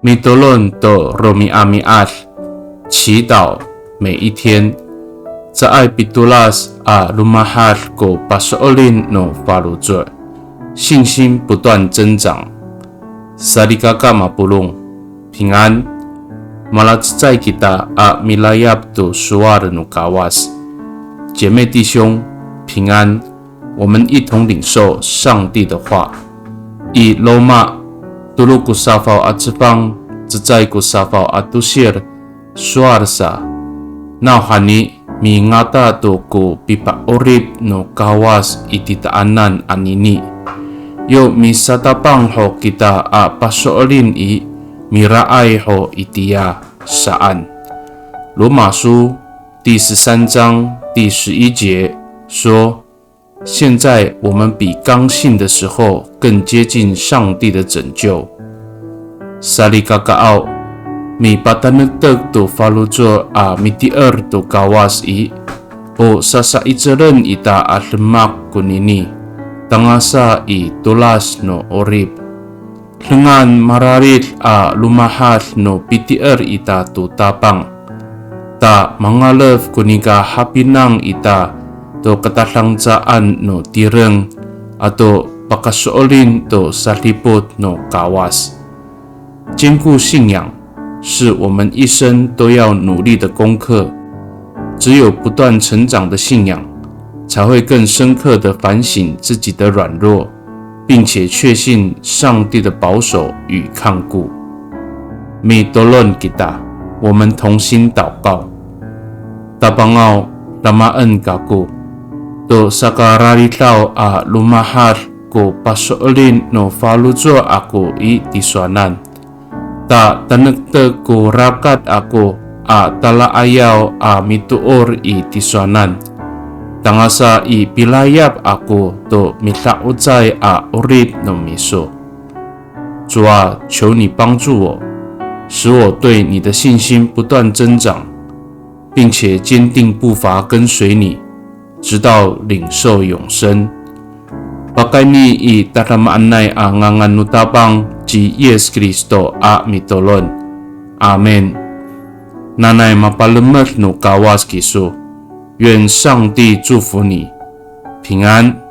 米多伦的罗米阿米阿，祈祷每一天。在爱比多拉斯阿鲁马哈过巴索奥林诺法鲁佐，信心不断增长。萨利嘎嘎马布隆，平安。马拉兹在吉达阿米拉亚杜苏瓦的努嘎瓦斯，姐妹弟兄平安。我们一同领受上帝的话。以罗马杜鲁古沙法阿兹方，兹在古沙法阿杜谢尔苏瓦尔萨，那哈尼。Mingata toko pipa orib no kawas ititaanan anini. Yo misatapang ho kita a pasoolin i miraay ho itia saan. 罗马书第13章第11节说：现在我们比刚信的时候更接近上帝的拯救。萨利嘎嘎奥。Mi patanagtag to falujo a mitier to kawas i o sasaitzeren ita at lemak kunini tangasa i tulas no orib lengan mararit a lumahas no pitier ita to tapang ta mangalev kuniga hapinang ita to katasangsaan no tireng ato pakasoolin to salipot no kawas 坚固信仰是我们一生都要努力的功课。只有不断成长的信仰，才会更深刻地反省自己的软弱，并且确信上帝的保守与看顾。米多伦吉达，我们同心祷告。大邦奥拉马恩嘎古，都萨卡拉里道阿鲁马哈古巴索林诺法鲁佐阿古伊迪索南。Ta tanagtag ko rakat ako a talaayaw a mituor i tiswanan. Tangasa i pilayap ako to mitaudzai a orib no miso. 主啊，求你帮助我，使我对你的信心不断增长，并且坚定步伐跟随你，直到领受永生。Pakani i tatamaan a nganganutabang ji Yesus Kristo a mitolon. Amen. Nanay mapalamat no kawas kiso. 愿上帝祝福你，平安。